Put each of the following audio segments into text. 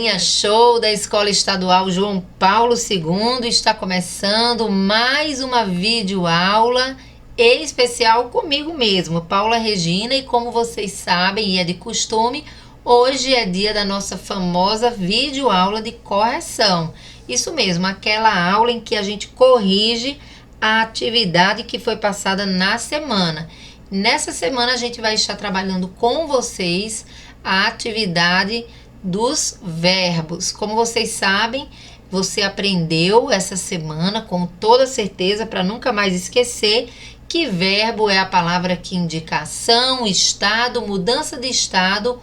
Galerinha, show da Escola Estadual João Paulo II, está começando mais uma videoaula especial comigo mesmo, Paula Regina, e como vocês sabem e é de costume, hoje é dia da nossa famosa videoaula de correção. Isso mesmo, aquela aula em que a gente corrige a atividade que foi passada na semana. Nessa semana a gente vai estar trabalhando com vocês a atividade dos verbos. Como vocês sabem, você aprendeu essa semana com toda certeza, para nunca mais esquecer, que verbo é a palavra que indica ação, estado, mudança de estado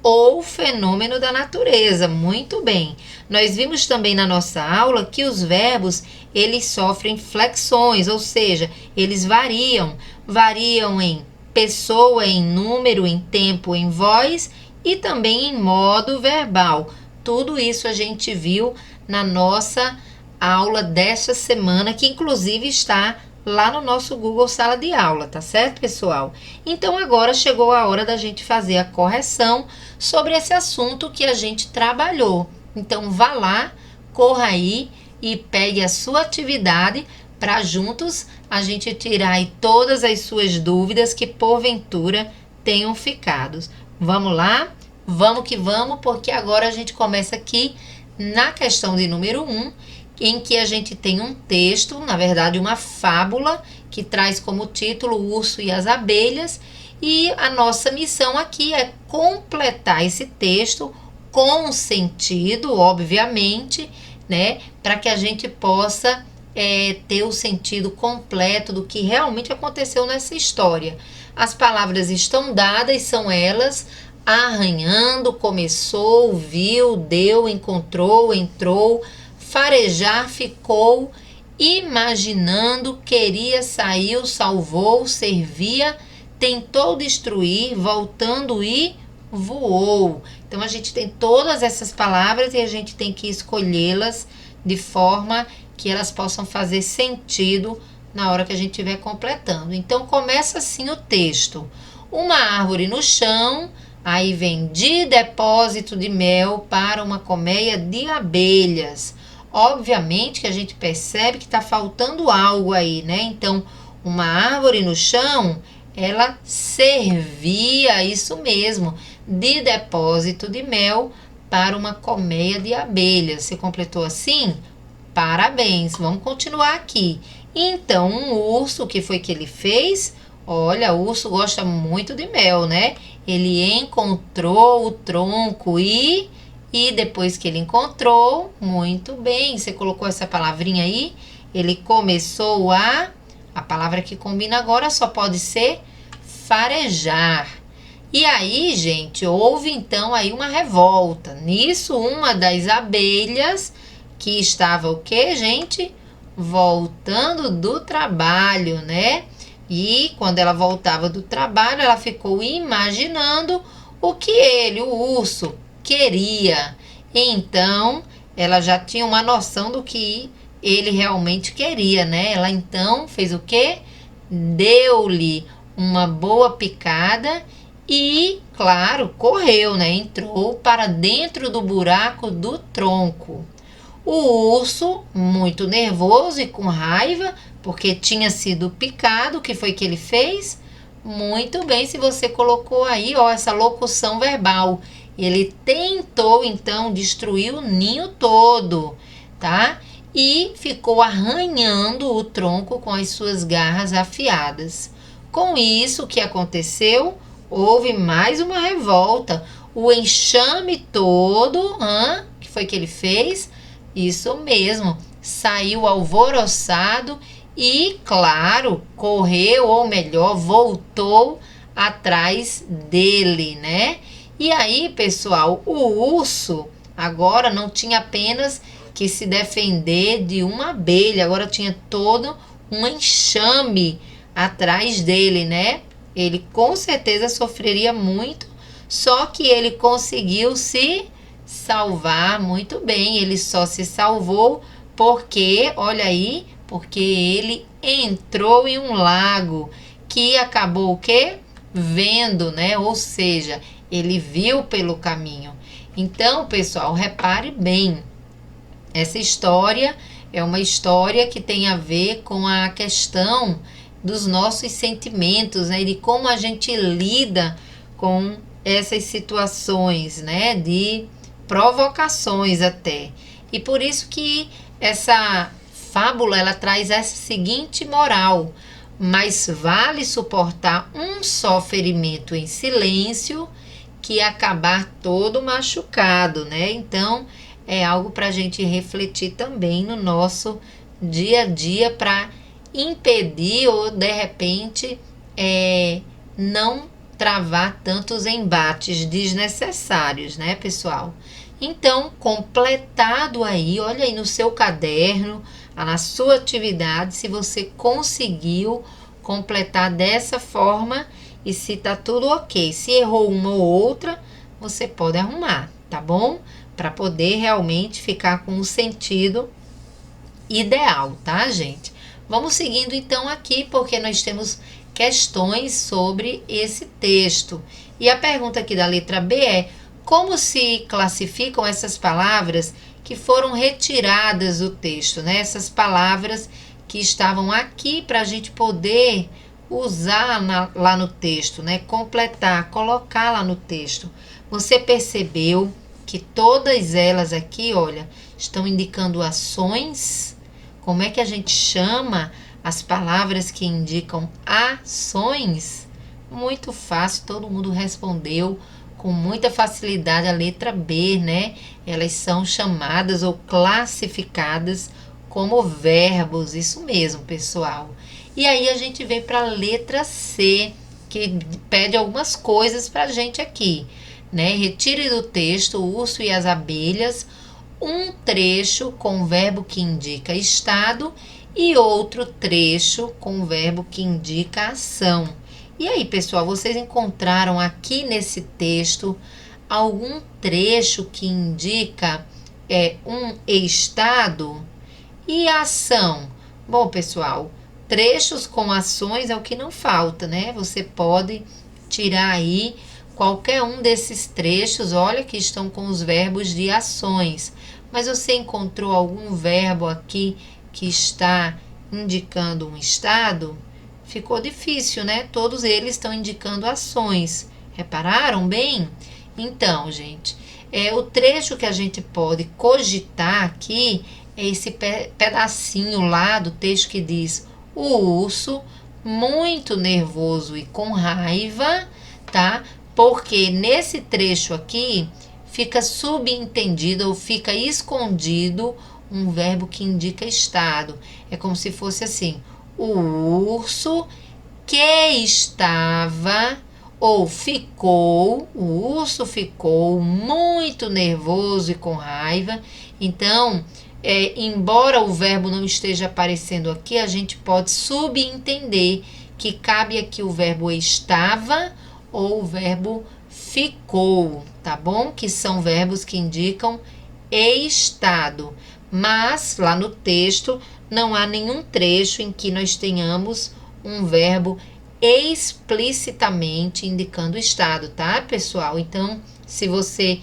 ou fenômeno da natureza. Muito bem. Nós vimos também na nossa aula que os verbos, eles sofrem flexões, ou seja, eles variam em pessoa, em número, em tempo, em voz e também em modo verbal. Tudo isso a gente viu na nossa aula desta semana, que inclusive está lá no nosso Google Sala de Aula, tá certo, pessoal? Então agora chegou a hora da gente fazer a correção sobre esse assunto que a gente trabalhou. Então vá lá, corra aí e pegue a sua atividade para juntos a gente tirar aí todas as suas dúvidas que porventura tenham ficado. Vamos lá? Vamos que vamos, porque agora a gente começa aqui na questão de número 1, em que a gente tem um texto, na verdade uma fábula, que traz como título O Urso e as Abelhas, e a nossa missão aqui é completar esse texto com sentido, obviamente, né, para que a gente possa ter o sentido completo do que realmente aconteceu nessa história. As palavras estão dadas, são elas: arranhando, começou, viu, deu, encontrou, entrou, farejar, ficou, imaginando, queria, saiu, salvou, servia, tentou destruir, voltando e voou. Então a gente tem todas essas palavras e a gente tem que escolhê-las de forma que elas possam fazer sentido na hora que a gente estiver completando. Então começa assim o texto: uma árvore no chão, aí vem de depósito de mel para uma colmeia de abelhas. Obviamente que a gente percebe que está faltando algo aí, né? Então, uma árvore no chão, ela servia, isso mesmo, de depósito de mel para uma colmeia de abelhas. Você completou assim? Parabéns! Vamos continuar aqui. Então, um urso, o que foi que ele fez? Olha, o urso gosta muito de mel, né? Ele encontrou o tronco e depois que ele encontrou, muito bem, você colocou essa palavrinha aí, ele começou a palavra que combina agora só pode ser farejar. E aí, gente, houve então aí uma revolta. Nisso, uma das abelhas, que estava o quê, gente? Voltando do trabalho, né? E quando ela voltava do trabalho, ela ficou imaginando o que ele, o urso, queria. Então, ela já tinha uma noção do que ele realmente queria, né? Ela então fez o quê? Deu-lhe uma boa picada e, claro, correu, né? Entrou para dentro do buraco do tronco. O urso, muito nervoso e com raiva, porque tinha sido picado, o que foi que ele fez? Muito bem, se você colocou aí, ó, essa locução verbal. Ele tentou, então, destruir o ninho todo, tá? E ficou arranhando o tronco com as suas garras afiadas. Com isso, o que aconteceu? Houve mais uma revolta. O enxame todo, que foi que ele fez? Isso mesmo, saiu alvoroçado e, claro, correu, ou melhor, voltou atrás dele, né? E aí, pessoal, o urso agora não tinha apenas que se defender de uma abelha, agora tinha todo um enxame atrás dele, né? Ele com certeza sofreria muito, só que ele conseguiu se salvar muito bem. Ele só se salvou porque, olha aí, porque ele entrou em um lago que acabou o quê? Vendo, né? Ou seja, ele viu pelo caminho. Então, pessoal, repare bem, essa história é uma história que tem a ver com a questão dos nossos sentimentos, né? De como a gente lida com essas situações, né? De provocações até. E por isso que essa fábula, ela traz essa seguinte moral: mais vale suportar um só ferimento em silêncio que acabar todo machucado, né? Então, é algo para a gente refletir também no nosso dia a dia para impedir ou, de repente, não travar tantos embates desnecessários, né, pessoal? Então, completado aí, olha aí no seu caderno, na sua atividade, se você conseguiu completar dessa forma e se tá tudo ok. Se errou uma ou outra, você pode arrumar, tá bom? Para poder realmente ficar com o sentido ideal, tá, gente? Vamos seguindo então aqui, porque nós temos questões sobre esse texto. E a pergunta aqui da letra B é: como se classificam essas palavras que foram retiradas do texto, né? Essas palavras que estavam aqui para a gente poder usar lá no texto, né? Completar, colocar lá no texto. Você percebeu que todas elas aqui, olha, estão indicando ações? Como é que a gente chama as palavras que indicam ações? Muito fácil, todo mundo respondeu com muita facilidade a letra B, né? Elas são chamadas ou classificadas como verbos, isso mesmo, pessoal. E aí a gente vem para a letra C, que pede algumas coisas para a gente aqui, né? Retire do texto o urso e as abelhas, um trecho com o verbo que indica estado e outro trecho com o verbo que indica ação. E aí, pessoal, vocês encontraram aqui nesse texto algum trecho que indica um estado e ação? Bom, pessoal, trechos com ações é o que não falta, né? Você pode tirar aí qualquer um desses trechos, olha que estão com os verbos de ações. Mas você encontrou algum verbo aqui que está indicando um estado? Ficou difícil, né? Todos eles estão indicando ações. Repararam bem? Então, gente, o trecho que a gente pode cogitar aqui é esse pedacinho lá do texto que diz: o urso, muito nervoso e com raiva, tá? Porque nesse trecho aqui fica subentendido ou fica escondido um verbo que indica estado. É como se fosse assim: o urso que estava ou ficou, o urso ficou muito nervoso e com raiva. Então, embora o verbo não esteja aparecendo aqui, a gente pode subentender que cabe aqui o verbo estava ou o verbo ficou, tá bom? Que são verbos que indicam estado. Mas lá no texto não há nenhum trecho em que nós tenhamos um verbo explicitamente indicando estado, tá, pessoal? Então, se você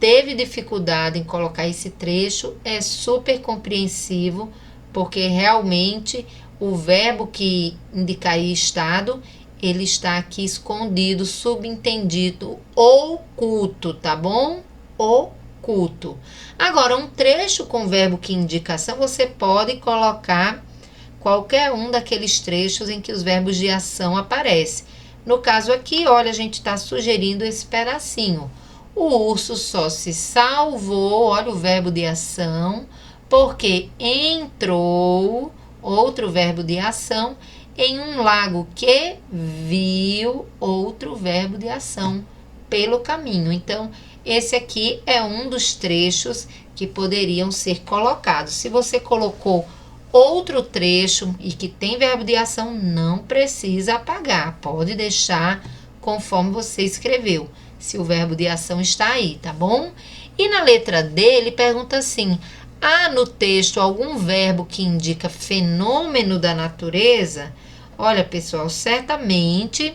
teve dificuldade em colocar esse trecho, é super compreensivo, porque realmente o verbo que indicaria estado, ele está aqui escondido, subentendido, oculto, tá bom? Oculto. Agora, um trecho com verbo que indica ação, você pode colocar qualquer um daqueles trechos em que os verbos de ação aparecem. No caso aqui, olha, a gente está sugerindo esse pedacinho. O urso só se salvou, olha o verbo de ação, porque entrou, outro verbo de ação, em um lago que viu, outro verbo de ação, pelo caminho. Então, esse aqui é um dos trechos que poderiam ser colocados. Se você colocou outro trecho e que tem verbo de ação, não precisa apagar, pode deixar conforme você escreveu, se o verbo de ação está aí, tá bom? E na letra D, ele pergunta assim: há no texto algum verbo que indica fenômeno da natureza? Olha, pessoal, certamente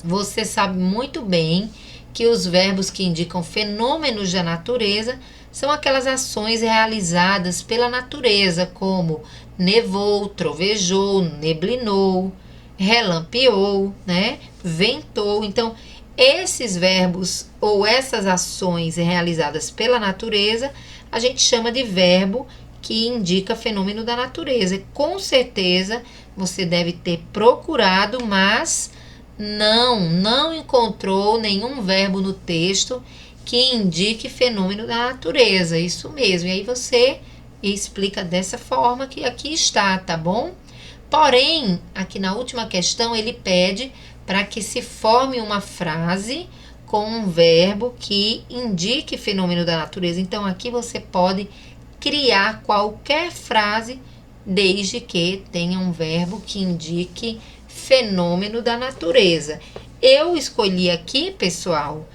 você sabe muito bem que os verbos que indicam fenômenos da natureza são aquelas ações realizadas pela natureza, como nevou, trovejou, neblinou, relampeou, né? Ventou. Então, esses verbos ou essas ações realizadas pela natureza, a gente chama de verbo que indica fenômeno da natureza. Com certeza, você deve ter procurado, mas não encontrou nenhum verbo no texto que indique fenômeno da natureza. Isso mesmo. E aí você explica dessa forma que aqui está, tá bom? Porém, aqui na última questão, ele pede para que se forme uma frase com um verbo que indique fenômeno da natureza. Então, aqui você pode criar qualquer frase, desde que tenha um verbo que indique fenômeno da natureza. Eu escolhi aqui, pessoal,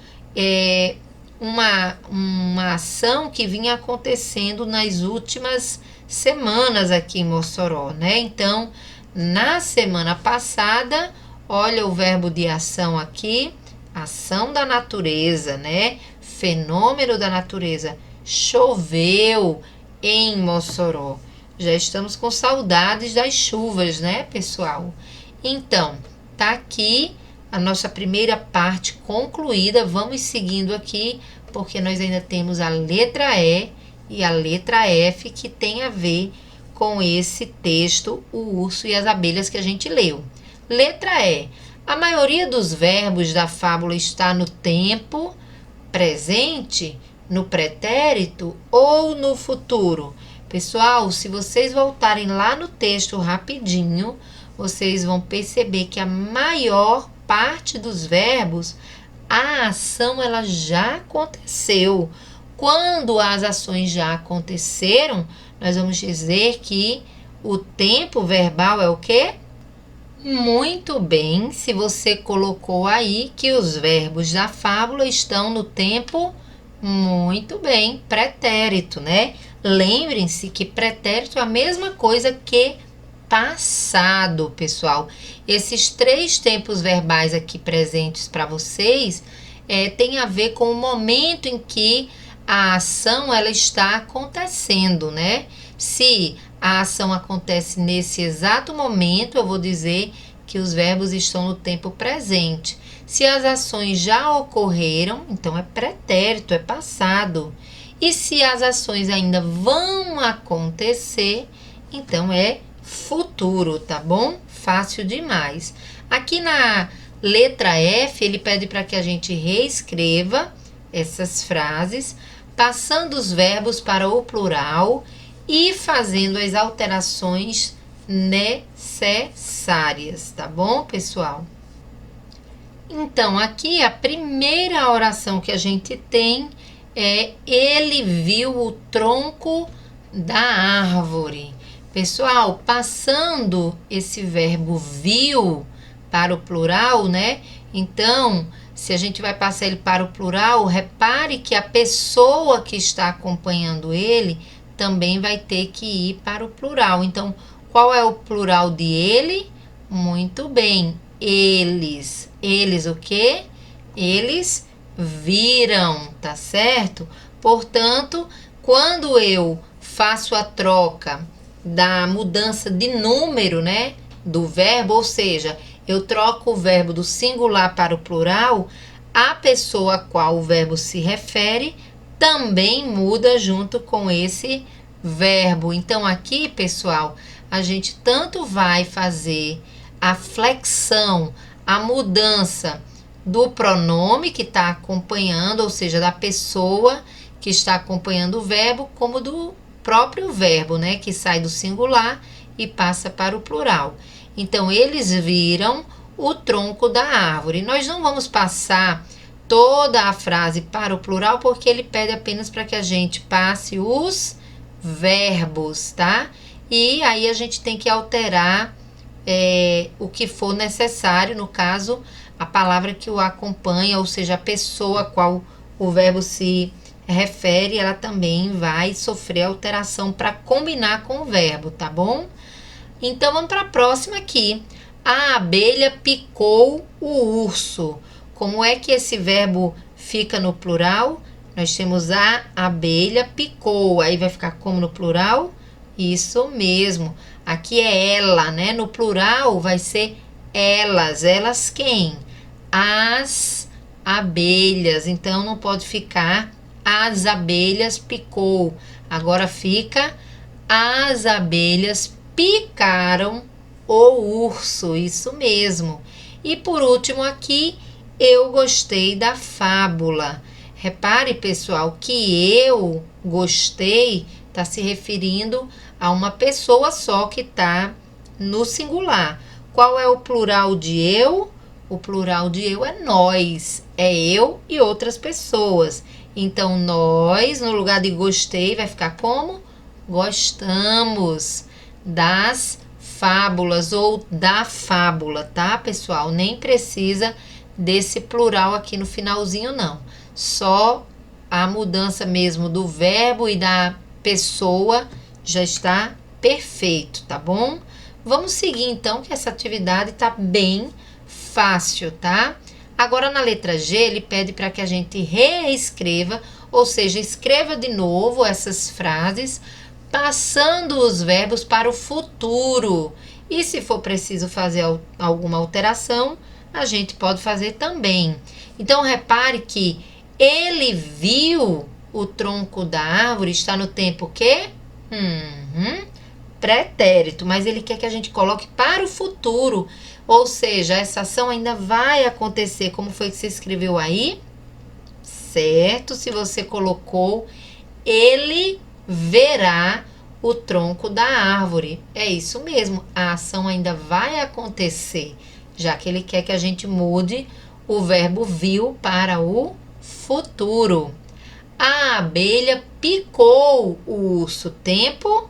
uma ação que vinha acontecendo nas últimas semanas aqui em Mossoró, né? Então, na semana passada, olha o verbo de ação aqui, ação da natureza, né? Fenômeno da natureza. Choveu em Mossoró. Já estamos com saudades das chuvas, né, pessoal? Então, tá aqui a nossa primeira parte concluída. Vamos seguindo aqui, porque nós ainda temos a letra E e a letra F, que tem a ver com esse texto, o urso e as abelhas, que a gente leu. Letra E. A maioria dos verbos da fábula está no tempo presente, no pretérito ou no futuro. Pessoal, se vocês voltarem lá no texto rapidinho, vocês vão perceber que a maior parte dos verbos, a ação ela já aconteceu. Quando as ações já aconteceram, nós vamos dizer que o tempo verbal é o quê? Muito bem, se você colocou aí que os verbos da fábula estão no tempo, muito bem, pretérito, né? Lembrem-se que pretérito é a mesma coisa que passado, pessoal. Esses 3 tempos verbais aqui presentes para vocês tem a ver com o momento em que a ação ela está acontecendo, né? Se a ação acontece nesse exato momento, eu vou dizer que os verbos estão no tempo presente. Se as ações já ocorreram, então é pretérito, é passado. E se as ações ainda vão acontecer, então é futuro, tá bom? Fácil demais. Aqui na letra F, ele pede para que a gente reescreva essas frases, passando os verbos para o plural e fazendo as alterações necessárias, tá bom, pessoal? Então, aqui a primeira oração que a gente tem é: ele viu o tronco da árvore. Pessoal, passando esse verbo viu para o plural, né? Então, se a gente vai passar ele para o plural, repare que a pessoa que está acompanhando ele também vai ter que ir para o plural. Então, qual é o plural de ele? Muito bem, eles. Eles o quê? Eles viram, tá certo? Portanto, quando eu faço a troca da mudança de número, né, do verbo, ou seja, eu troco o verbo do singular para o plural, a pessoa a qual o verbo se refere também muda junto com esse verbo. Então, aqui, pessoal, a gente tanto vai fazer a flexão, a mudança do pronome que está acompanhando, ou seja, da pessoa que está acompanhando o verbo, como do próprio verbo, né, que sai do singular e passa para o plural. Então, eles viram o tronco da árvore. Nós não vamos passar toda a frase para o plural, porque ele pede apenas para que a gente passe os verbos, tá? E aí a gente tem que alterar o que for necessário, no caso, a palavra que o acompanha, ou seja, a pessoa a qual o verbo se refere, ela também vai sofrer alteração para combinar com o verbo, tá bom? Então, vamos para a próxima aqui. A abelha picou o urso. Como é que esse verbo fica no plural. Nós temos a abelha picou. Aí vai ficar como no plural? Isso mesmo. Aqui é ela, né? No plural vai ser elas. Elas quem? As abelhas. Então não pode ficar as abelhas picou. Agora fica as abelhas picaram o urso. Isso mesmo. E por último aqui, eu gostei da fábula. Repare, pessoal, que eu gostei está se referindo a uma pessoa só que está no singular. Qual é o plural de eu? O plural de eu é nós. É eu e outras pessoas. Então, nós, no lugar de gostei, vai ficar como? Gostamos das fábulas ou da fábula, tá, pessoal? Nem precisa desse plural aqui no finalzinho, não. Só a mudança mesmo do verbo e da pessoa já está perfeito, tá bom? Vamos seguir então, que essa atividade tá bem fácil, tá? Agora na letra G, ele pede para que a gente reescreva, ou seja, escreva de novo essas frases, passando os verbos para o futuro. E se for preciso fazer alguma alteração, a gente pode fazer também. Então, repare que ele viu o tronco da árvore, está no tempo o quê? Pretérito, mas ele quer que a gente coloque para o futuro. Ou seja, essa ação ainda vai acontecer. Como foi que você escreveu aí? Certo, se você colocou, ele verá o tronco da árvore. É isso mesmo, a ação ainda vai acontecer, já que ele quer que a gente mude o verbo viu para o futuro. A abelha picou o urso. Tempo?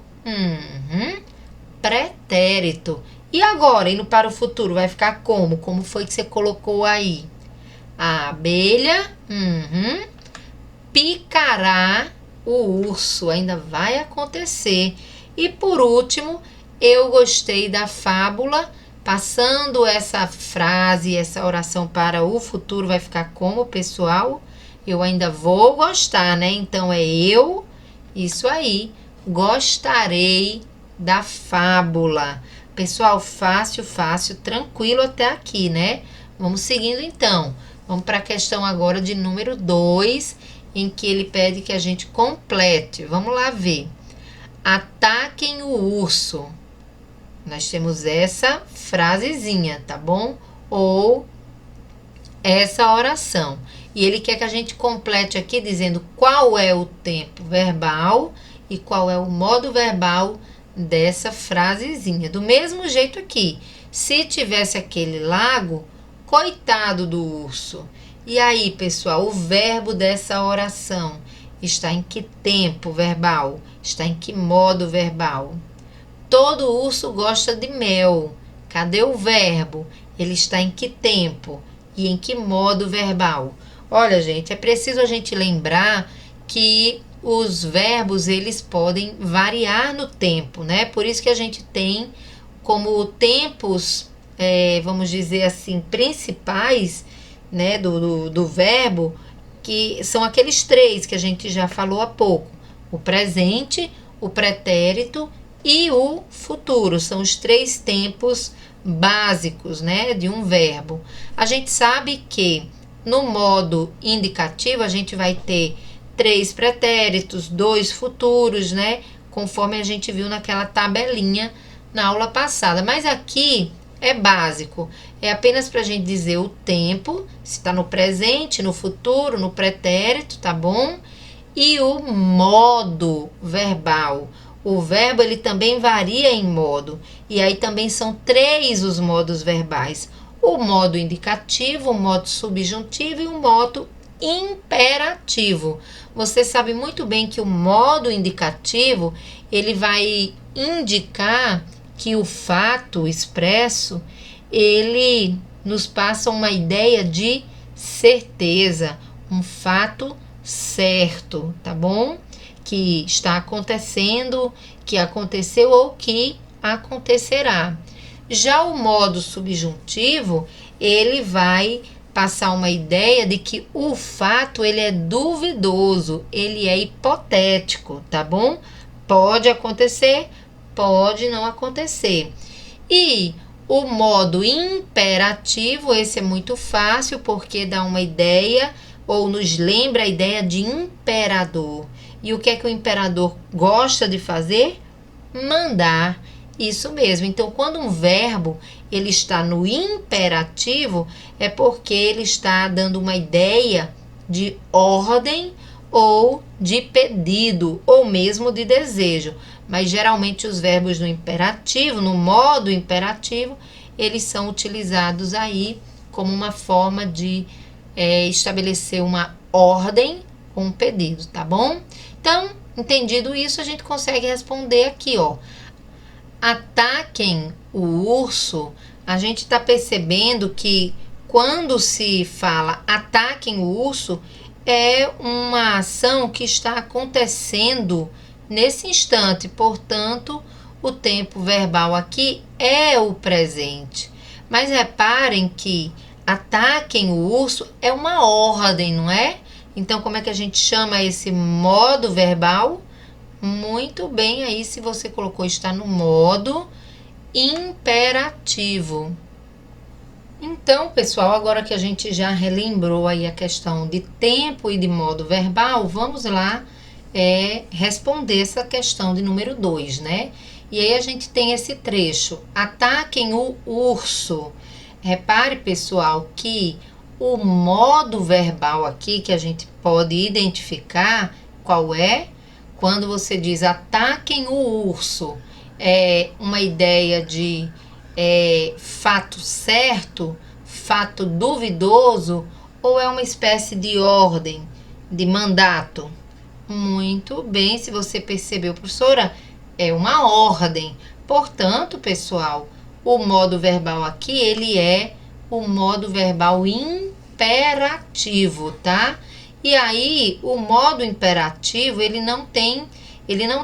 Pretérito. E agora, indo para o futuro, vai ficar como? Como foi que você colocou aí? A abelha picará o urso. Ainda vai acontecer. E por último, eu gostei da fábula. Passando essa frase, essa oração para o futuro, vai ficar como, pessoal? Eu ainda vou gostar, né? Então, é eu, isso aí, gostarei da fábula. Pessoal, fácil, fácil, tranquilo até aqui, né? Vamos seguindo, então. Vamos para a questão agora de número 2, em que ele pede que a gente complete. Vamos lá ver. Ataquem o urso. Nós temos essa frasezinha, tá bom? Ou essa oração. E ele quer que a gente complete aqui dizendo qual é o tempo verbal e qual é o modo verbal dessa frasezinha. Do mesmo jeito aqui, se tivesse aquele lago, coitado do urso. E aí, pessoal, o verbo dessa oração está em que tempo verbal? Está em que modo verbal? Todo urso gosta de mel. Cadê o verbo? Ele está em que tempo? E em que modo verbal? Olha, gente, é preciso a gente lembrar que os verbos, eles podem variar no tempo, né? Por isso que a gente tem como tempos, vamos dizer assim, principais, né, do verbo, que são aqueles 3 que a gente já falou há pouco. O presente, o pretérito e o futuro. São os 3 tempos básicos, né, de um verbo. A gente sabe que no modo indicativo a gente vai ter 3 pretéritos, 2 futuros, né, conforme a gente viu naquela tabelinha na aula passada. Mas aqui é básico, é apenas para a gente dizer o tempo, se está no presente, no futuro, no pretérito, tá bom? E o modo verbal. O verbo, ele também varia em modo, e aí também são 3 os modos verbais. O modo indicativo, o modo subjuntivo e o modo imperativo. Você sabe muito bem que o modo indicativo, ele vai indicar que o fato expresso, ele nos passa uma ideia de certeza, um fato certo, tá bom? Que está acontecendo, que aconteceu ou que acontecerá. Já o modo subjuntivo, ele vai passar uma ideia de que o fato ele é duvidoso, ele é hipotético, tá bom? Pode acontecer, pode não acontecer. E o modo imperativo, esse é muito fácil porque dá uma ideia ou nos lembra a ideia de imperador. E o que é que o imperador gosta de fazer? Mandar. Isso mesmo. Então, quando um verbo ele está no imperativo, é porque ele está dando uma ideia de ordem ou de pedido, ou mesmo de desejo. Mas geralmente os verbos no imperativo, no modo imperativo, eles são utilizados aí como uma forma de estabelecer uma ordem ou um pedido, tá bom? Então, entendido isso, a gente consegue responder aqui, ó. Ataquem o urso. A gente está percebendo que quando se fala ataquem o urso, é uma ação que está acontecendo nesse instante, portanto, o tempo verbal aqui é o presente. Mas reparem que ataquem o urso é uma ordem, não é? Então, como é que a gente chama esse modo verbal? Muito bem, aí se você colocou está no modo imperativo. Então, pessoal, agora que a gente já relembrou aí a questão de tempo e de modo verbal, vamos lá responder essa questão de número 2, né? E aí a gente tem esse trecho, ataquem o urso. Repare, pessoal, que o modo verbal aqui que a gente pode identificar, qual é? Quando você diz ataquem o urso, é uma ideia de fato certo, fato duvidoso, ou é uma espécie de ordem, de mandato? Muito bem, se você percebeu, professora, é uma ordem. Portanto, pessoal, o modo verbal aqui, ele é o modo verbal imperativo, tá? E aí, o modo imperativo, ele não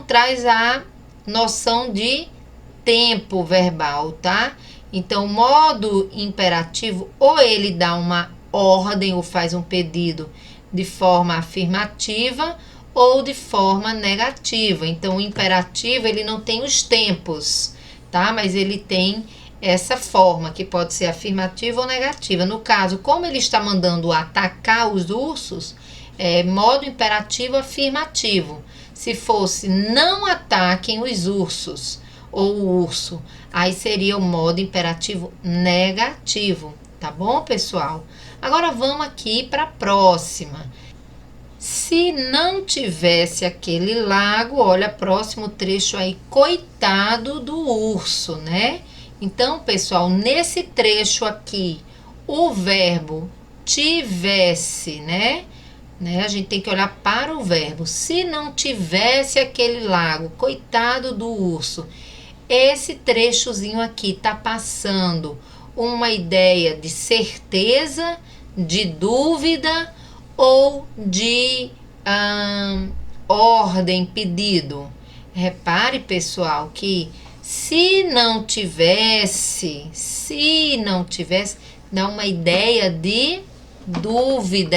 traz a noção de tempo verbal, tá? Então, o modo imperativo, ou ele dá uma ordem ou faz um pedido de forma afirmativa ou de forma negativa. Então, o imperativo, ele não tem os tempos, tá? Mas ele tem essa forma, que pode ser afirmativa ou negativa. No caso, como ele está mandando atacar os ursos, modo imperativo afirmativo. Se fosse não ataquem os ursos ou o urso, aí seria o modo imperativo negativo, tá bom, pessoal? Agora vamos aqui para a próxima. Se não tivesse aquele lago, olha, próximo trecho aí, coitado do urso, né? Então, pessoal, nesse trecho aqui, o verbo tivesse, né? A gente tem que olhar para o verbo. Se não tivesse aquele lago, coitado do urso. Esse trechozinho aqui tá passando uma ideia de certeza, de dúvida ou de ordem, pedido. Repare, pessoal, que se não tivesse, dá uma ideia de dúvida.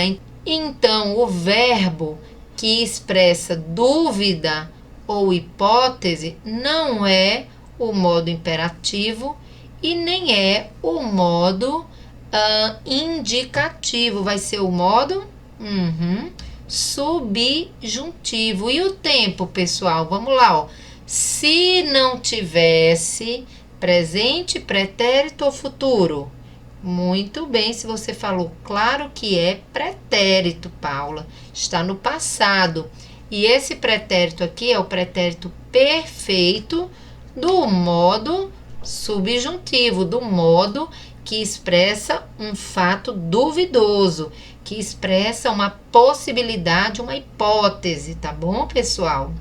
Então, o verbo que expressa dúvida ou hipótese não é o modo imperativo e nem é o modo indicativo. Vai ser o modo subjuntivo. E o tempo, pessoal? Vamos lá, ó. Se não tivesse presente, pretérito ou futuro? Muito bem, se você falou, claro que é pretérito, Paula. Está no passado. E esse pretérito aqui é o pretérito perfeito do modo subjuntivo, do modo que expressa um fato duvidoso, que expressa uma possibilidade, uma hipótese, tá bom, pessoal?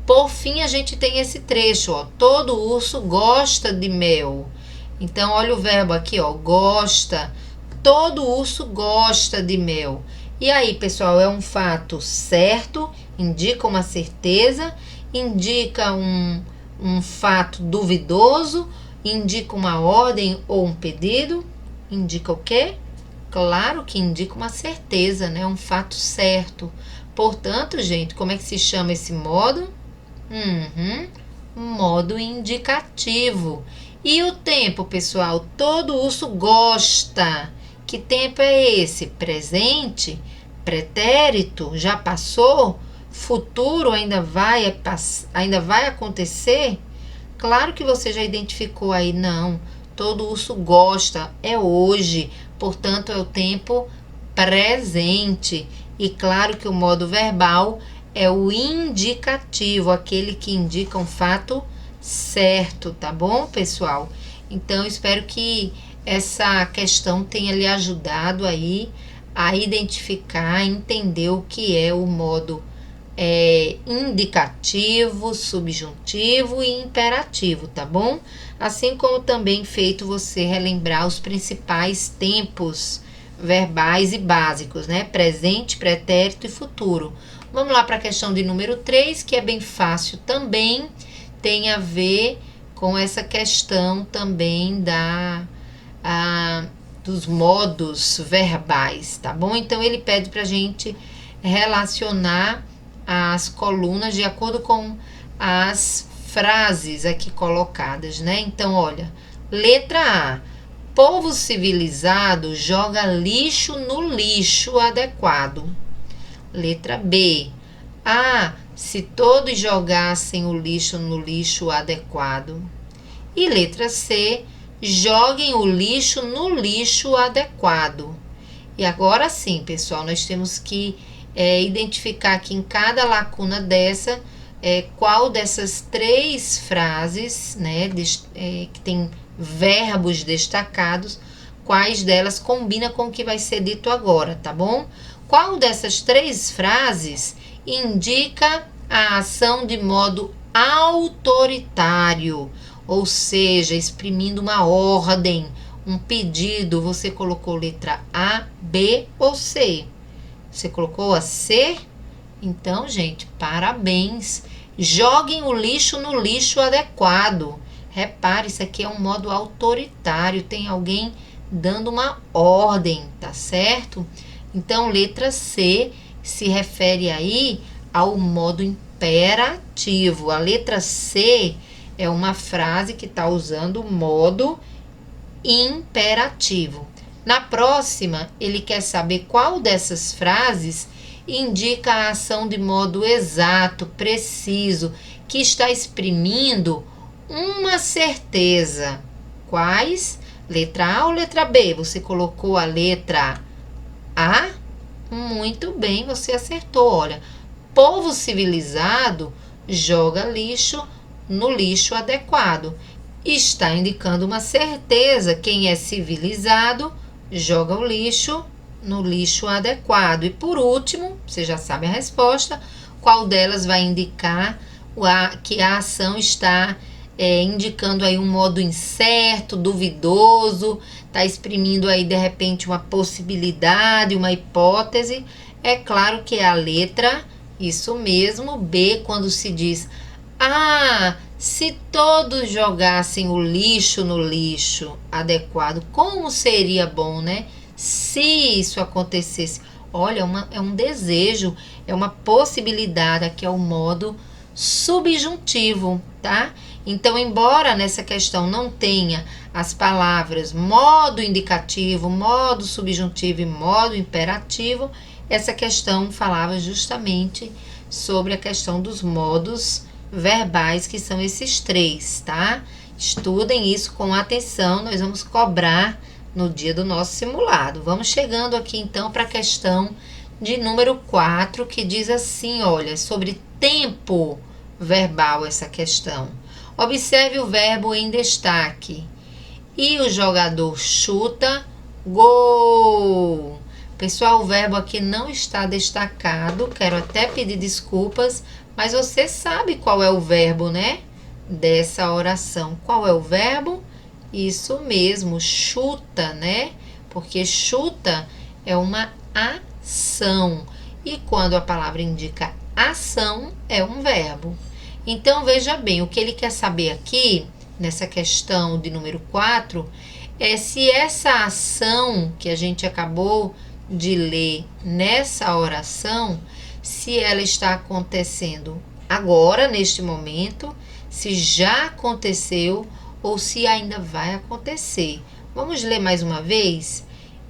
Por fim, a gente tem esse trecho, ó. Todo urso gosta de mel. Então, olha o verbo aqui, ó, gosta. Todo urso gosta de mel. E aí, pessoal, é um fato certo, indica uma certeza, indica um fato duvidoso, indica uma ordem ou um pedido, indica o quê? claro que indica uma certeza, né? Um fato certo. Portanto, gente, como é que se chama esse modo? Modo indicativo. E o tempo, pessoal? Todo urso gosta. Que tempo é esse? Presente? Pretérito? Já passou? Futuro ainda vai acontecer? Claro que você já identificou aí, não. Todo urso gosta, é hoje, portanto é o tempo presente. E claro que o modo verbal é o indicativo, aquele que indica um fato certo, tá bom, pessoal? Então, espero que essa questão tenha lhe ajudado aí a identificar, entender o que é o modo indicativo, subjuntivo e imperativo, tá bom? Assim como também feito você relembrar os principais tempos verbais e básicos, né? Presente, pretérito e futuro. Vamos lá para a questão de número 3, que é bem fácil também, tem a ver com essa questão também dos modos verbais, tá bom? Então, ele pede para a gente relacionar as colunas de acordo com as frases aqui colocadas, né? Então, olha, letra A. Povo civilizado joga lixo no lixo adequado. Letra B. Se todos jogassem o lixo no lixo adequado. E letra C. Joguem o lixo no lixo adequado. E agora sim, pessoal, nós temos que identificar aqui em cada lacuna dessa qual dessas 3 frases, né, que tem verbos destacados, quais delas combina com o que vai ser dito agora, tá bom? Qual dessas 3 frases indica a ação de modo autoritário, ou seja, exprimindo uma ordem, um pedido? Você colocou letra A, B ou C? Você colocou a C? Então, gente, parabéns. Joguem o lixo no lixo adequado. Repare, isso aqui é um modo autoritário. Tem alguém dando uma ordem, tá certo? Então, letra C se refere aí ao modo imperativo. A letra C é uma frase que está usando o modo imperativo. Na próxima, ele quer saber qual dessas frases indica a ação de modo exato, preciso, que está exprimindo uma certeza. Quais? Letra A ou letra B? Você colocou a letra A? Muito bem, você acertou. Olha, povo civilizado joga lixo no lixo adequado. Está indicando uma certeza. Quem é civilizado joga o lixo no lixo adequado. E por último, você já sabe a resposta, qual delas vai indicar que a ação está indicando aí um modo incerto, duvidoso, está exprimindo aí de repente uma possibilidade, uma hipótese. É claro que é a letra, isso mesmo, B, quando se diz: se todos jogassem o lixo no lixo adequado, como seria bom, né? Se isso acontecesse. Olha, é um desejo, é uma possibilidade, aqui é o modo subjuntivo, tá? Então, embora nessa questão não tenha as palavras modo indicativo, modo subjuntivo e modo imperativo, essa questão falava justamente sobre a questão dos modos verbais, que são esses 3, tá? Estudem isso com atenção, nós vamos cobrar no dia do nosso simulado. Vamos chegando aqui então para a questão de número 4, que diz assim, olha, sobre tempo verbal essa questão. Observe o verbo em destaque. E o jogador chuta, gol. Pessoal, o verbo aqui não está destacado, quero até pedir desculpas, mas você sabe qual é o verbo, né? Dessa oração. Qual é o verbo? Isso mesmo, chuta, né? Porque chuta é uma ação. E quando a palavra indica ação, é um verbo. Então, veja bem, o que ele quer saber aqui, nessa questão de número 4, se essa ação que a gente acabou de ler nessa oração, se ela está acontecendo agora, neste momento, se já aconteceu ou se ainda vai acontecer. Vamos ler mais uma vez?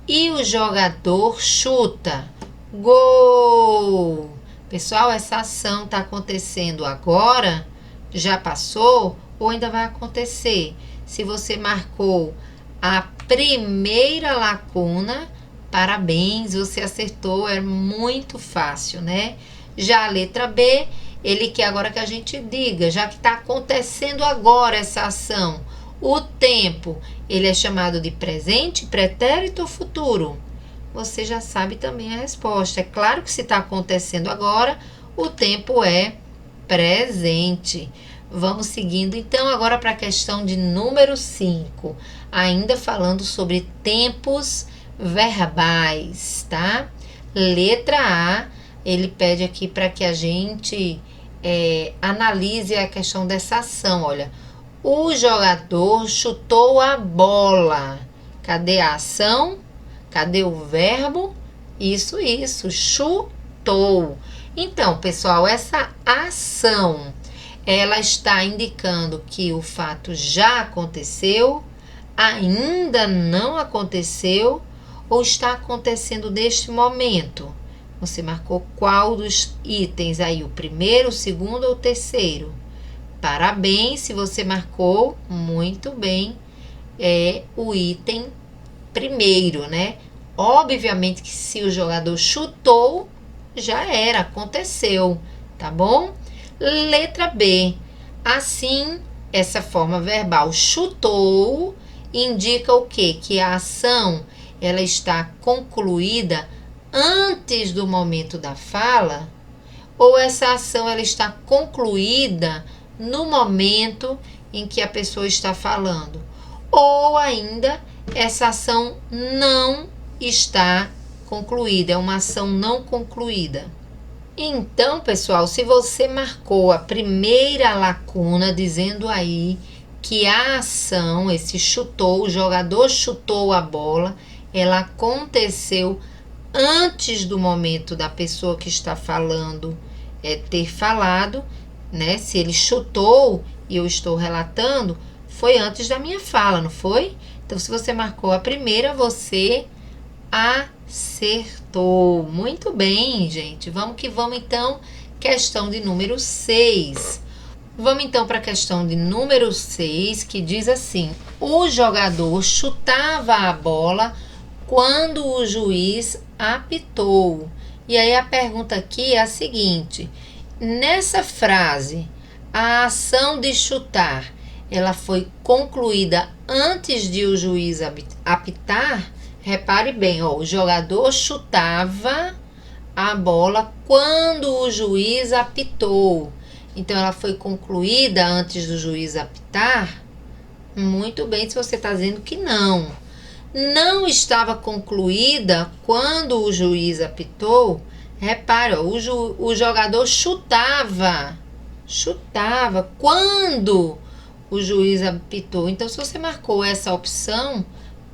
E o jogador chuta. Gol! Pessoal, essa ação está acontecendo agora? Já passou ou ainda vai acontecer? Se você marcou a primeira lacuna, parabéns, você acertou, é muito fácil, né? Já a letra B, ele quer agora que a gente diga, já que está acontecendo agora essa ação, o tempo, ele é chamado de presente, pretérito ou futuro? Você já sabe também a resposta. É claro que se está acontecendo agora, o tempo é presente. Vamos seguindo então agora para a questão de número 5, ainda falando sobre tempos verbais, tá? Letra A, ele pede aqui para que a gente analise a questão dessa ação. Olha, o jogador chutou a bola. Cadê a ação? Cadê o verbo? Isso, chutou. Então, pessoal, essa ação, ela está indicando que o fato já aconteceu, ainda não aconteceu ou está acontecendo neste momento. Você marcou qual dos itens aí? O primeiro, o segundo ou o terceiro? Parabéns, se você marcou, muito bem, é o item primeiro, né? Obviamente que se o jogador chutou, já era, aconteceu, tá bom? Letra B. Assim, essa forma verbal chutou indica o quê? Que a ação, ela está concluída antes do momento da fala, ou essa ação ela está concluída no momento em que a pessoa está falando, ou ainda essa ação não está concluída, é uma ação não concluída. Então, pessoal, se você marcou a primeira lacuna dizendo aí que a ação, esse chutou, o jogador chutou a bola, ela aconteceu antes do momento da pessoa que está falando ter falado, né? Se ele chutou e eu estou relatando, foi antes da minha fala, não foi? Então, se você marcou a primeira, você acertou. Muito bem, gente. Vamos que vamos, então. Questão de número 6. Vamos, então, para a questão de número 6, que diz assim: o jogador chutava a bola quando o juiz apitou. E aí a pergunta aqui é a seguinte: nessa frase, a ação de chutar, ela foi concluída antes de o juiz apitar? Repare bem, ó, o jogador chutava a bola quando o juiz apitou. Então, ela foi concluída antes do juiz apitar? Muito bem, se você está dizendo que não. Não estava concluída quando o juiz apitou? Repare, ó, o jogador chutava quando o juiz apitou. Então, se você marcou essa opção,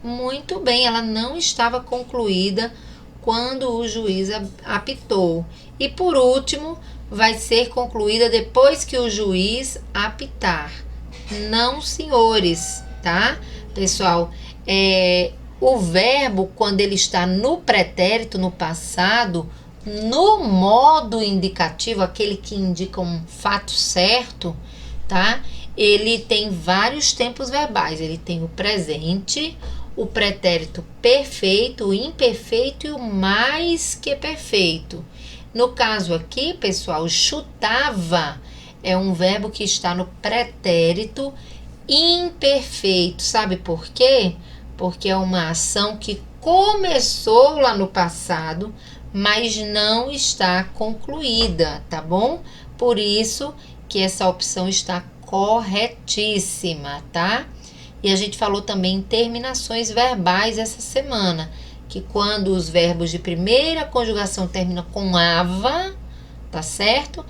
muito bem, ela não estava concluída quando o juiz apitou. E por último, vai ser concluída depois que o juiz apitar. Não, senhores, tá? Pessoal, o verbo, quando ele está no pretérito, no passado, no modo indicativo, aquele que indica um fato certo, tá? Ele tem vários tempos verbais. Ele tem o presente, o pretérito perfeito, o imperfeito e o mais que perfeito. No caso aqui, pessoal, chutava é um verbo que está no pretérito imperfeito. Sabe por quê? Porque é uma ação que começou lá no passado, mas não está concluída, tá bom? Por isso que essa opção está corretíssima, tá? E a gente falou também em terminações verbais essa semana, que quando os verbos de primeira conjugação terminam com ava, tá certo?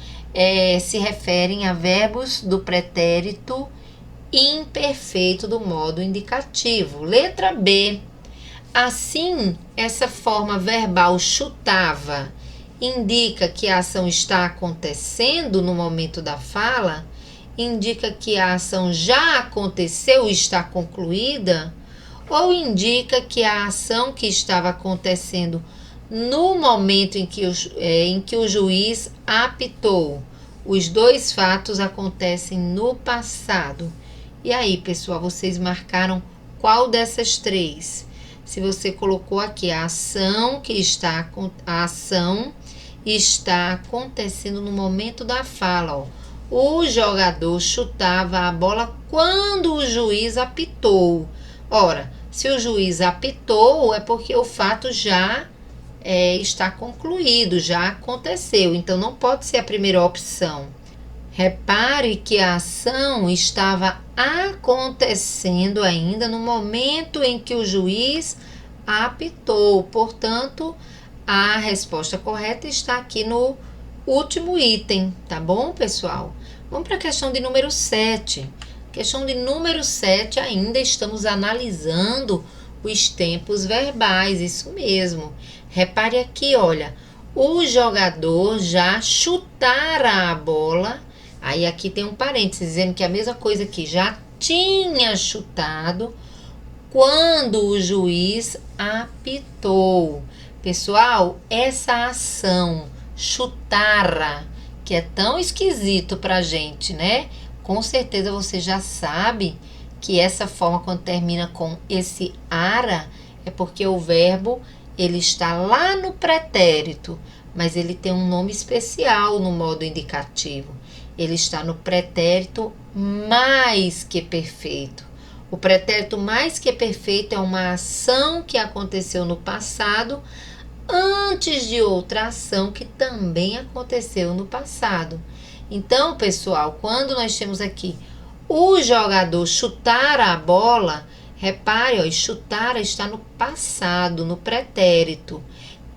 Se referem a verbos do pretérito imperfeito do modo indicativo. Letra B. Assim, essa forma verbal chutava indica que a ação está acontecendo no momento da fala? Indica que a ação já aconteceu e está concluída? Ou indica que a ação que estava acontecendo no momento em que o juiz apitou? Os dois fatos acontecem no passado. E aí, pessoal, vocês marcaram qual dessas três? Se você colocou aqui a ação está acontecendo no momento da fala, ó. O jogador chutava a bola quando o juiz apitou. Ora, se o juiz apitou, é porque o fato já está concluído, já aconteceu. Então, não pode ser a primeira opção. Repare que a ação estava acontecendo ainda no momento em que o juiz apitou. Portanto, a resposta correta está aqui no último item, tá bom, pessoal? Vamos para a questão de número 7. Questão de número 7, ainda estamos analisando os tempos verbais, isso mesmo. Repare aqui, olha, o jogador já chutara a bola. Aí aqui tem um parênteses dizendo que é a mesma coisa que já tinha chutado quando o juiz apitou. Pessoal, essa ação, chutara, que é tão esquisito pra gente, né? Com certeza você já sabe que essa forma, quando termina com esse ara, é porque o verbo ele está lá no pretérito, mas ele tem um nome especial no modo indicativo. Ele está no pretérito mais que perfeito. O pretérito mais que perfeito é uma ação que aconteceu no passado antes de outra ação que também aconteceu no passado. Então, pessoal, quando nós temos aqui o jogador chutar a bola, repare, ó, chutar está no passado, no pretérito.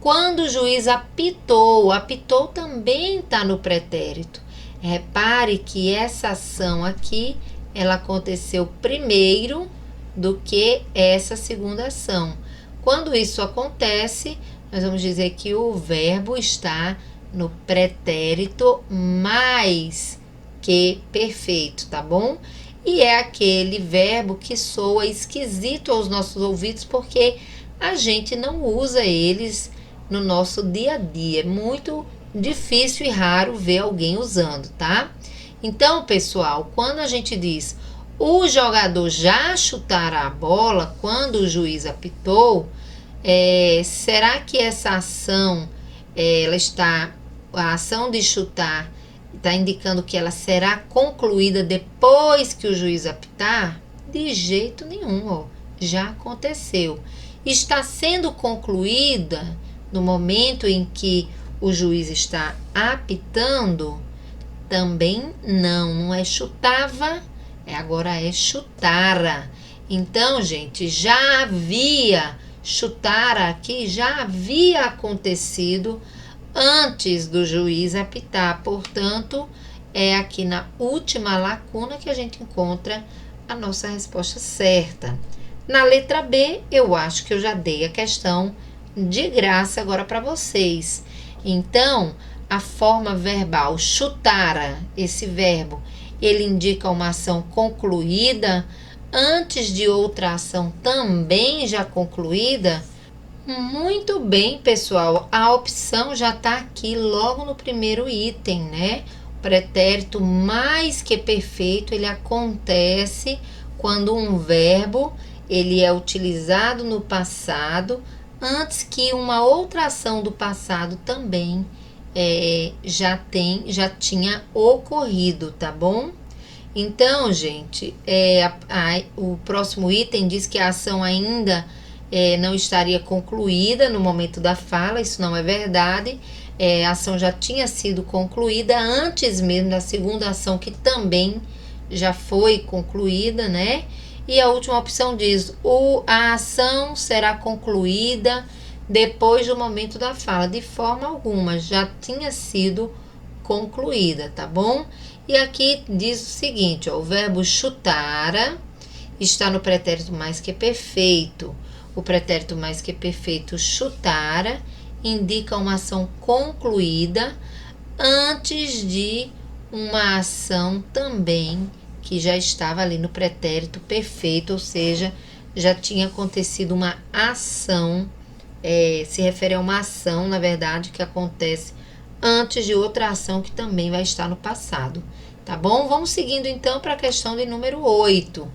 Quando o juiz apitou, apitou também está no pretérito. Repare que essa ação aqui, ela aconteceu primeiro do que essa segunda ação. Quando isso acontece, nós vamos dizer que o verbo está no pretérito mais que perfeito, tá bom? E é aquele verbo que soa esquisito aos nossos ouvidos porque a gente não usa eles no nosso dia a dia. É muito difícil e raro ver alguém usando, tá? Então, pessoal, quando a gente diz o jogador já chutara a bola quando o juiz apitou, será que essa ação, a ação de chutar está indicando que ela será concluída depois que o juiz apitar? De jeito nenhum, ó, já aconteceu. Está sendo concluída no momento em que o juiz está apitando? Também não é chutava, agora é chutara. Então, gente, já havia, chutara aqui já havia acontecido antes do juiz apitar. Portanto, é aqui na última lacuna que a gente encontra a nossa resposta certa. Na letra B, eu acho que eu já dei a questão de graça agora para vocês. Então, a forma verbal chutara, esse verbo, ele indica uma ação concluída antes de outra ação também já concluída? Muito bem, pessoal, a opção já está aqui logo no primeiro item, né? O pretérito mais que perfeito, ele acontece quando um verbo, ele é utilizado no passado, antes que uma outra ação do passado também já tinha ocorrido, tá bom? Então, gente, o próximo item diz que a ação ainda não estaria concluída no momento da fala. Isso não é verdade. A ação já tinha sido concluída antes mesmo da segunda ação, que também já foi concluída, né? E a última opção diz: a ação será concluída depois do momento da fala. De forma alguma, já tinha sido concluída, tá bom? E aqui diz o seguinte, ó, o verbo chutara está no pretérito mais que perfeito. O pretérito mais que perfeito chutara indica uma ação concluída antes de uma ação também que já estava ali no pretérito perfeito, ou seja, já tinha acontecido uma ação, se refere a uma ação, na verdade, que acontece antes de outra ação que também vai estar no passado, tá bom? Vamos seguindo então para a questão de número 8.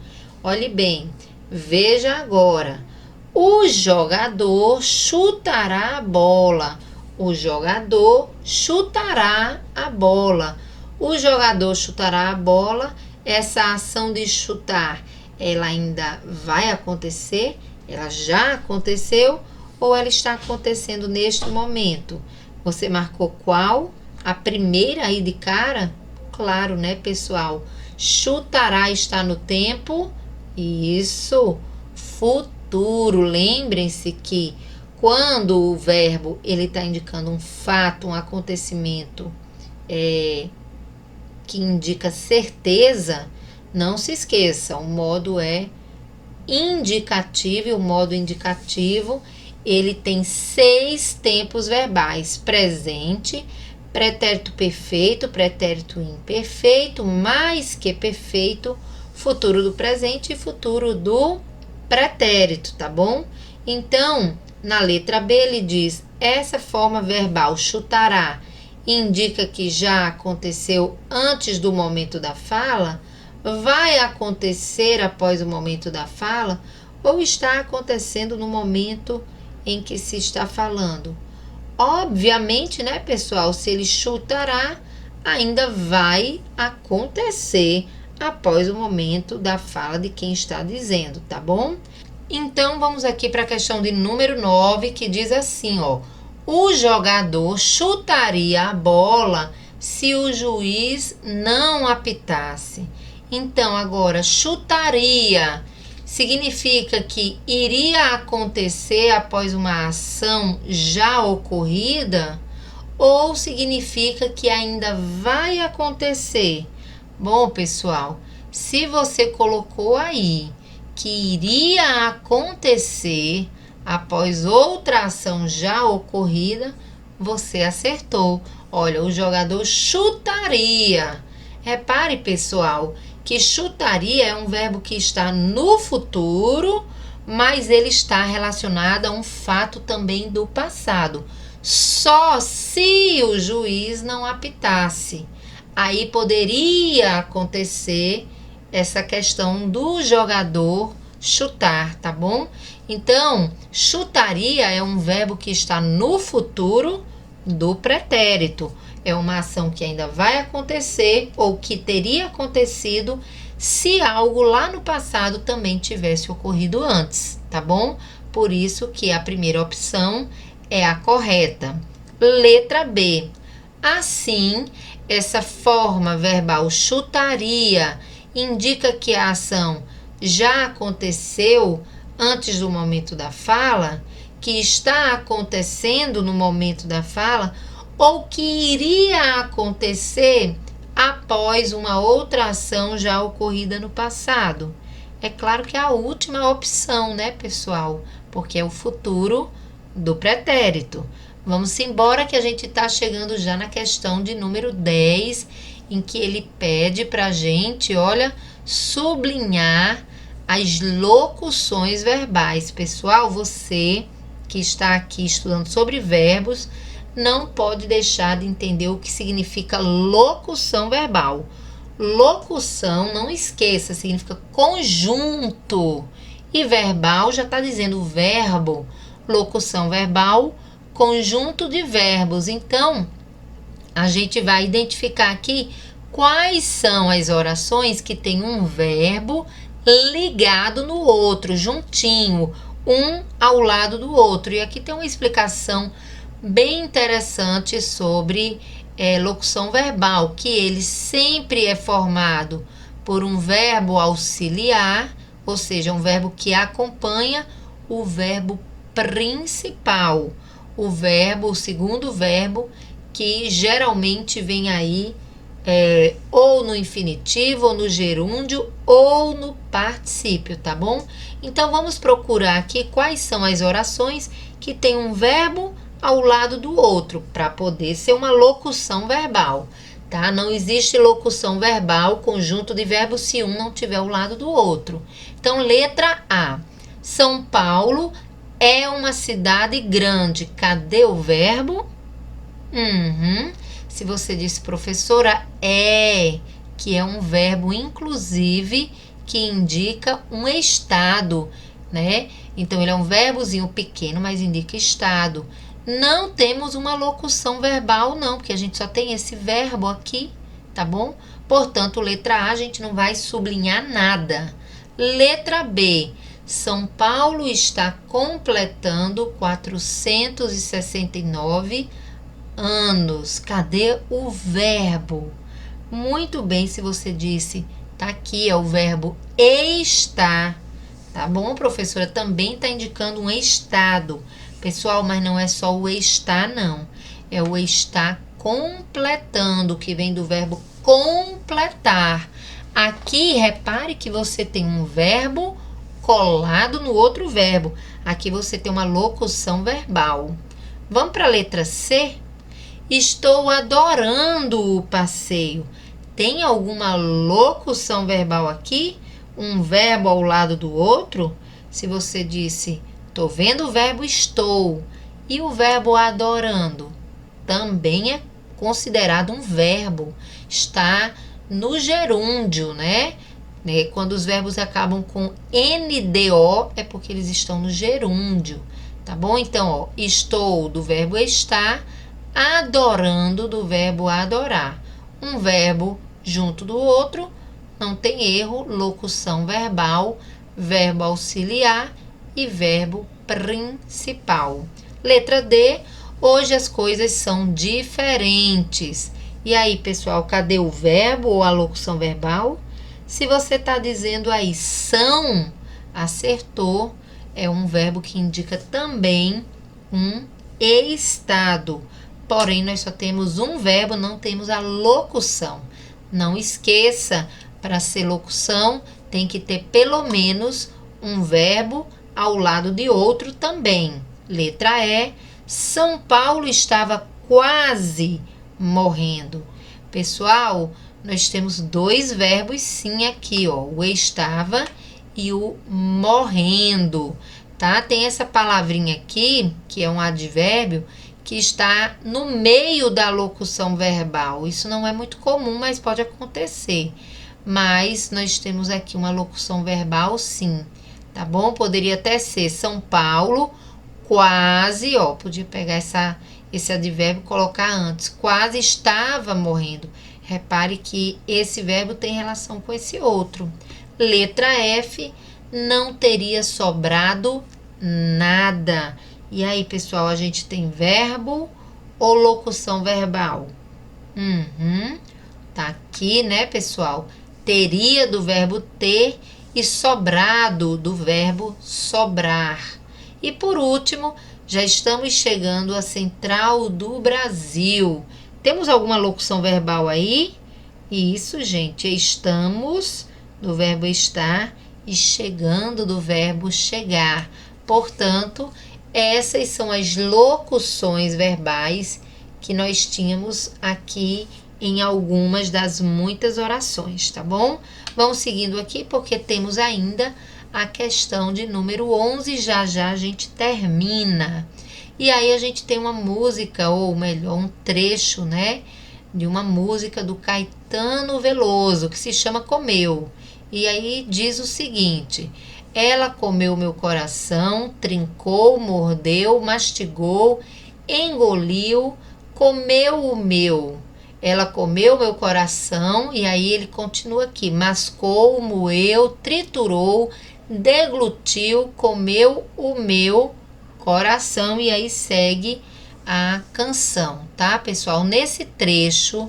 Olhe bem, veja agora. O jogador chutará a bola. O jogador chutará a bola. O jogador chutará a bola. Essa ação de chutar, ela ainda vai acontecer? Ela já aconteceu ou ela está acontecendo neste momento? Você marcou qual? A primeira aí de cara? Claro, né, pessoal? Chutará está no tempo. Isso, futuro. Lembrem-se que quando o verbo ele está indicando um fato, um acontecimento que indica certeza, não se esqueça, o modo é indicativo e o modo indicativo ele tem 6 tempos verbais: presente, pretérito perfeito, pretérito imperfeito, mais que perfeito, futuro do presente e futuro do pretérito, tá bom? Então, na letra B ele diz, essa forma verbal chutará indica que já aconteceu antes do momento da fala, vai acontecer após o momento da fala ou está acontecendo no momento em que se está falando. Obviamente, né, pessoal, se ele chutará, ainda vai acontecer após o momento da fala de quem está dizendo, tá bom? Então, vamos aqui para a questão de número 9, que diz assim, ó. O jogador chutaria a bola se o juiz não apitasse. Então, agora, chutaria significa que iria acontecer após uma ação já ocorrida ou significa que ainda vai acontecer? Bom, pessoal, se você colocou aí que iria acontecer após outra ação já ocorrida, você acertou. Olha, o jogador chutaria. Repare, pessoal, que chutaria é um verbo que está no futuro, mas ele está relacionado a um fato também do passado. Só se o juiz não apitasse. Aí poderia acontecer essa questão do jogador chutar, tá bom? Então, chutaria é um verbo que está no futuro do pretérito. É uma ação que ainda vai acontecer ou que teria acontecido se algo lá no passado também tivesse ocorrido antes, tá bom? Por isso que a primeira opção é a correta. Letra B. Assim, essa forma verbal chutaria indica que a ação já aconteceu antes do momento da fala, que está acontecendo no momento da fala, ou que iria acontecer após uma outra ação já ocorrida no passado. É claro que é a última opção, né, pessoal? Porque é o futuro do pretérito. Vamos embora que a gente está chegando já na questão de número 10, em que ele pede para a gente, olha, sublinhar as locuções verbais. Pessoal, você que está aqui estudando sobre verbos, não pode deixar de entender o que significa locução verbal. Locução, não esqueça, significa conjunto. E verbal já está dizendo verbo. Locução verbal, conjunto de verbos. Então, a gente vai identificar aqui quais são as orações que tem um verbo ligado no outro, juntinho, um ao lado do outro. E aqui tem uma explicação bem interessante sobre locução verbal, que ele sempre é formado por um verbo auxiliar, ou seja, um verbo que acompanha o verbo principal, o segundo verbo, que geralmente vem aí ou no infinitivo, ou no gerúndio, ou no particípio, tá bom? Então, vamos procurar aqui quais são as orações que tem um verbo ao lado do outro, para poder ser uma locução verbal, tá? Não existe locução verbal, conjunto de verbos, se um não tiver ao lado do outro. Então, letra A. São Paulo é uma cidade grande. Cadê o verbo? Se você disse professora, que é um verbo, inclusive, que indica um estado, né? Então, ele é um verbozinho pequeno, mas indica estado. Não temos uma locução verbal, não, porque a gente só tem esse verbo aqui, tá bom? Portanto, letra A, a gente não vai sublinhar nada. Letra B. São Paulo está completando 469 anos. Cadê o verbo? Muito bem, se você disse, tá aqui, é o verbo estar. Tá bom, professora? Também está indicando um estado. Pessoal, mas não é só o estar, não. É o estar completando, que vem do verbo completar. Aqui, repare que você tem um verbo colado no outro verbo. Aqui você tem uma locução verbal. Vamos para a letra C? Estou adorando o passeio. Tem alguma locução verbal aqui? Um verbo ao lado do outro? Se você disse, tô vendo o verbo estou, e o verbo adorando, também é considerado um verbo. Está no gerúndio, né? Quando os verbos acabam com NDO, é porque eles estão no gerúndio, tá bom? Então, ó, estou do verbo estar, adorando do verbo adorar. Um verbo junto do outro, não tem erro, locução verbal, verbo auxiliar e verbo principal. Letra D, hoje as coisas são diferentes. E aí, pessoal, cadê o verbo ou a locução verbal? Se você está dizendo aí são, acertou, é um verbo que indica também um estado. Porém, nós só temos um verbo, não temos a locução. Não esqueça, para ser locução, tem que ter pelo menos um verbo ao lado de outro também. Letra E, São Paulo estava quase morrendo. Pessoal, nós temos dois verbos sim aqui, ó, o estava e o morrendo, tá? Tem essa palavrinha aqui, que é um advérbio, que está no meio da locução verbal. Isso não é muito comum, mas pode acontecer. Mas nós temos aqui uma locução verbal, sim, tá bom? Poderia até ser São Paulo quase, ó, podia pegar esse advérbio e colocar antes. Quase estava morrendo. Repare que esse verbo tem relação com esse outro. Letra F, não teria sobrado nada. E aí, pessoal, a gente tem verbo ou locução verbal? Tá aqui, né, pessoal? Teria do verbo ter e sobrado do verbo sobrar. E por último, já estamos chegando à Central do Brasil. Temos alguma locução verbal aí? Isso, gente, estamos do verbo estar e chegando do verbo chegar. Portanto, essas são as locuções verbais que nós tínhamos aqui em algumas das muitas orações, tá bom? Vamos seguindo aqui porque temos ainda a questão de número 11, já a gente termina. E aí a gente tem uma música, ou melhor, um trecho, né, de uma música do Caetano Veloso, que se chama Comeu. E aí diz o seguinte: ela comeu meu coração, trincou, mordeu, mastigou, engoliu, comeu o meu. Ela comeu meu coração, e aí ele continua aqui, mascou, moeu, triturou, deglutiu, comeu o meu coração, e aí segue a canção, tá, pessoal? Nesse trecho,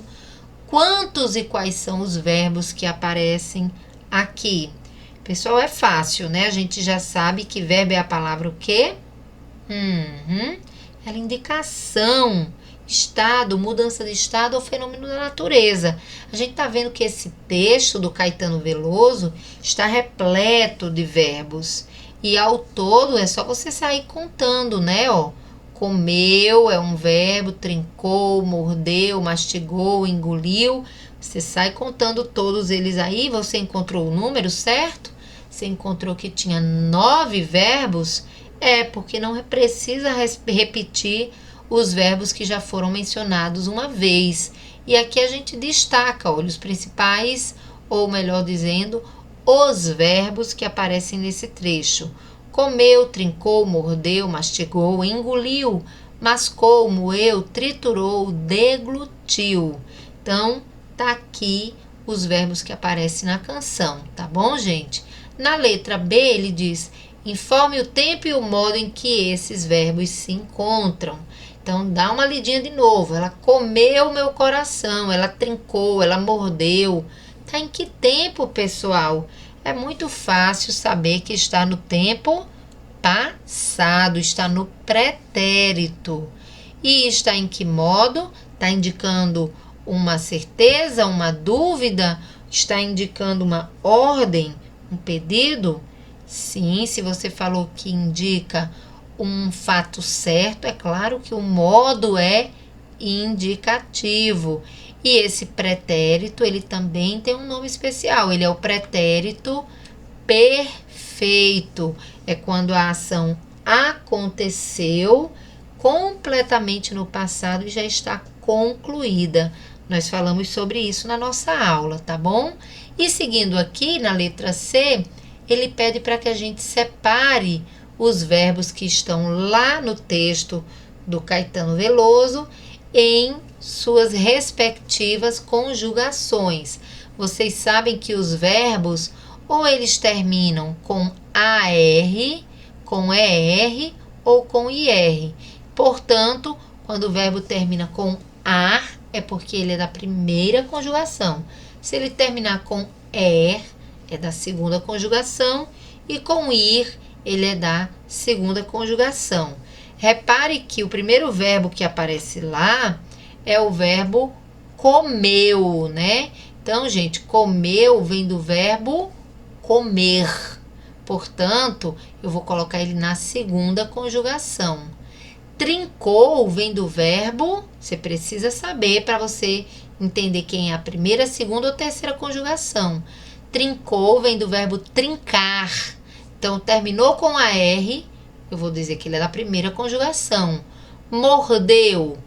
quantos e quais são os verbos que aparecem aqui? Pessoal, é fácil, né? A gente já sabe que verbo é a palavra o quê? Ela indicação. estado, mudança de estado ou fenômeno da natureza. A gente está vendo que esse texto do Caetano Veloso está repleto de verbos. E ao todo é só você sair contando, né? Ó, comeu é um verbo, trincou, mordeu, mastigou, engoliu. Você sai contando todos eles aí, você encontrou o número certo? Você encontrou que tinha 9 verbos? É, porque não precisa repetir os verbos que já foram mencionados uma vez. E aqui a gente destaca, olha, os principais, ou melhor dizendo, os verbos que aparecem nesse trecho. Comeu, trincou, mordeu, mastigou, engoliu, mascou, moeu, triturou, deglutiu. Então, tá aqui os verbos que aparecem na canção, tá bom, gente? Na letra B, ele diz: informe o tempo e o modo em que esses verbos se encontram. Então, dá uma lidinha de novo. Ela comeu meu coração, ela trincou, ela mordeu. Tá em que tempo, pessoal? É muito fácil saber que está no tempo passado, está no pretérito. E está em que modo? Está indicando uma certeza, uma dúvida? Está indicando uma ordem, um pedido? Sim, se você falou que indica um fato certo, é claro que o modo é indicativo. E esse pretérito, ele também tem um nome especial, ele é o pretérito perfeito. É quando a ação aconteceu completamente no passado e já está concluída. Nós falamos sobre isso na nossa aula, tá bom? E seguindo aqui na letra C, ele pede para que a gente separe os verbos que estão lá no texto do Caetano Veloso em suas respectivas conjugações. Vocês sabem que os verbos ou eles terminam com AR, com ER ou com IR. Portanto, quando o verbo termina com AR, é porque ele é da primeira conjugação. Se ele terminar com ER, é da segunda conjugação. E com IR, ele é da segunda conjugação. Repare que o primeiro verbo que aparece lá é o verbo comeu, né? Então, gente, comeu vem do verbo comer. Portanto, eu vou colocar ele na segunda conjugação. Trincou vem do verbo, você precisa saber para você entender quem é a primeira, segunda ou terceira conjugação. Trincou vem do verbo trincar. Então, terminou com AR, eu vou dizer que ele é da primeira conjugação. Mordeu,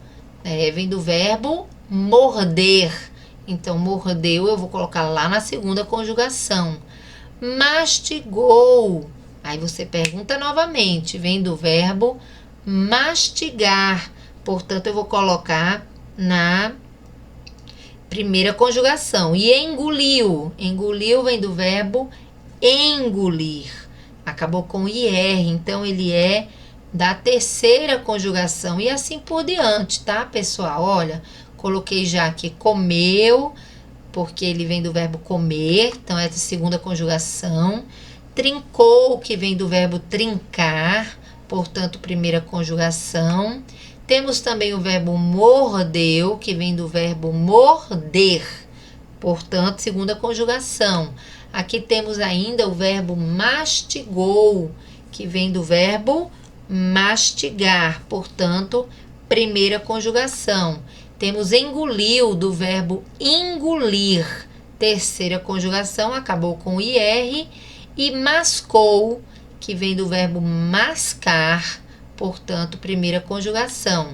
vem do verbo morder. Então, mordeu eu vou colocar lá na segunda conjugação. Mastigou. Aí você pergunta novamente, vem do verbo mastigar. Portanto, eu vou colocar na primeira conjugação. E engoliu. Engoliu vem do verbo engolir. Acabou com IR, então ele é da terceira conjugação. E assim por diante, tá, pessoal? Olha, coloquei já aqui comeu, porque ele vem do verbo comer, então é da segunda conjugação. Trincou, que vem do verbo trincar, portanto, primeira conjugação. Temos também o verbo mordeu, que vem do verbo morder, portanto, segunda conjugação. Aqui temos ainda o verbo mastigou, que vem do verbo mastigar, portanto, primeira conjugação. Temos engoliu, do verbo engolir, terceira conjugação, acabou com IR. E mascou, que vem do verbo mascar, portanto, primeira conjugação.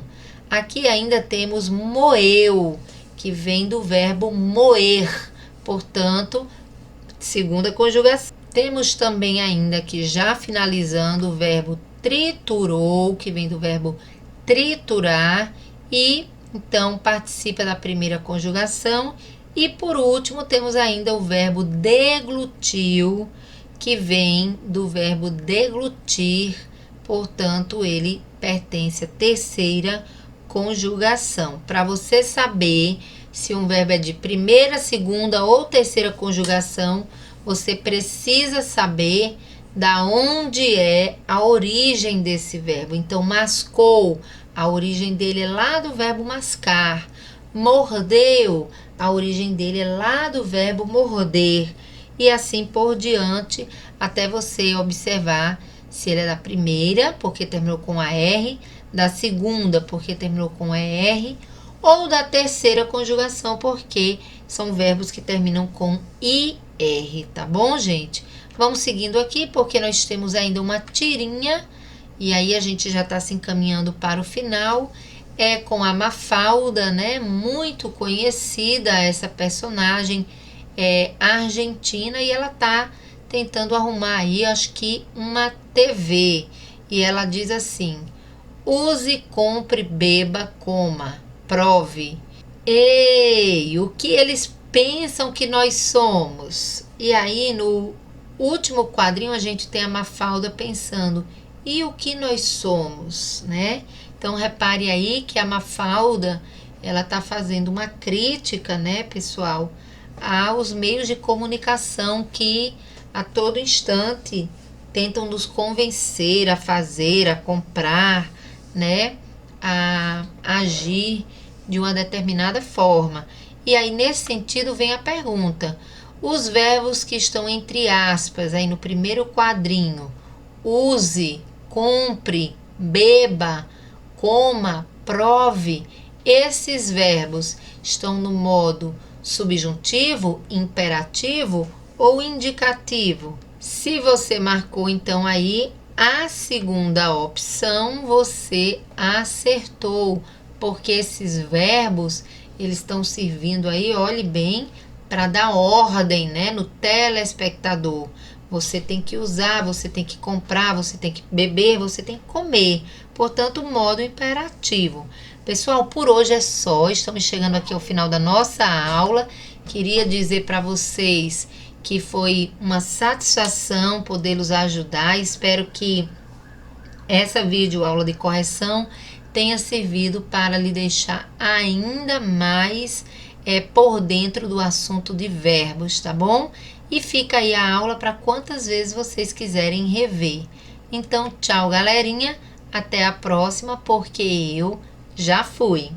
Aqui ainda temos moeu, que vem do verbo moer, portanto, segunda conjugação. Temos também ainda aqui, já finalizando, o verbo triturou, que vem do verbo triturar, e então participa da primeira conjugação. E por último, temos ainda o verbo deglutiu, que vem do verbo deglutir, portanto, ele pertence à terceira conjugação. Para você saber se um verbo é de primeira, segunda ou terceira conjugação, você precisa saber da onde é a origem desse verbo. Então, mascou. a origem dele é lá do verbo mascar. Mordeu, a origem dele é lá do verbo morder. E assim por diante, até você observar se ele é da primeira, porque terminou com AR, da segunda, porque terminou com ER, ou da terceira conjugação, porque são verbos que terminam com IR, tá bom, gente? Vamos seguindo aqui, porque nós temos ainda uma tirinha, e aí a gente já está se encaminhando para o final. É com a Mafalda, né? Muito conhecida essa personagem argentina, e ela tá tentando arrumar aí, acho que uma TV. E ela diz assim: use, compre, beba, coma, prove. Ei, o que eles pensam que nós somos? E aí no último quadrinho a gente tem a Mafalda pensando: e o que nós somos, né? Então repare aí que a Mafalda, ela tá fazendo uma crítica, né, pessoal, aos meios de comunicação que a todo instante tentam nos convencer a fazer, a comprar, né, a agir de uma determinada forma. E aí nesse sentido vem a pergunta: os verbos que estão entre aspas aí no primeiro quadrinho, use, compre, beba, coma, prove, esses verbos estão no modo subjuntivo, imperativo ou indicativo? Se você marcou então aí a segunda opção, você acertou, porque esses verbos, eles estão servindo aí, olhe bem, para dar ordem, né, no telespectador. Você tem que usar, você tem que comprar, você tem que beber, você tem que comer. Portanto, modo imperativo. Pessoal, por hoje é só. Estamos chegando aqui ao final da nossa aula. Queria dizer para vocês que foi uma satisfação podê-los ajudar. Espero que essa videoaula de correção tenha servido para lhe deixar ainda mais por dentro do assunto de verbos, tá bom? E fica aí a aula para quantas vezes vocês quiserem rever. Então, tchau, galerinha. Até a próxima, porque eu já fui.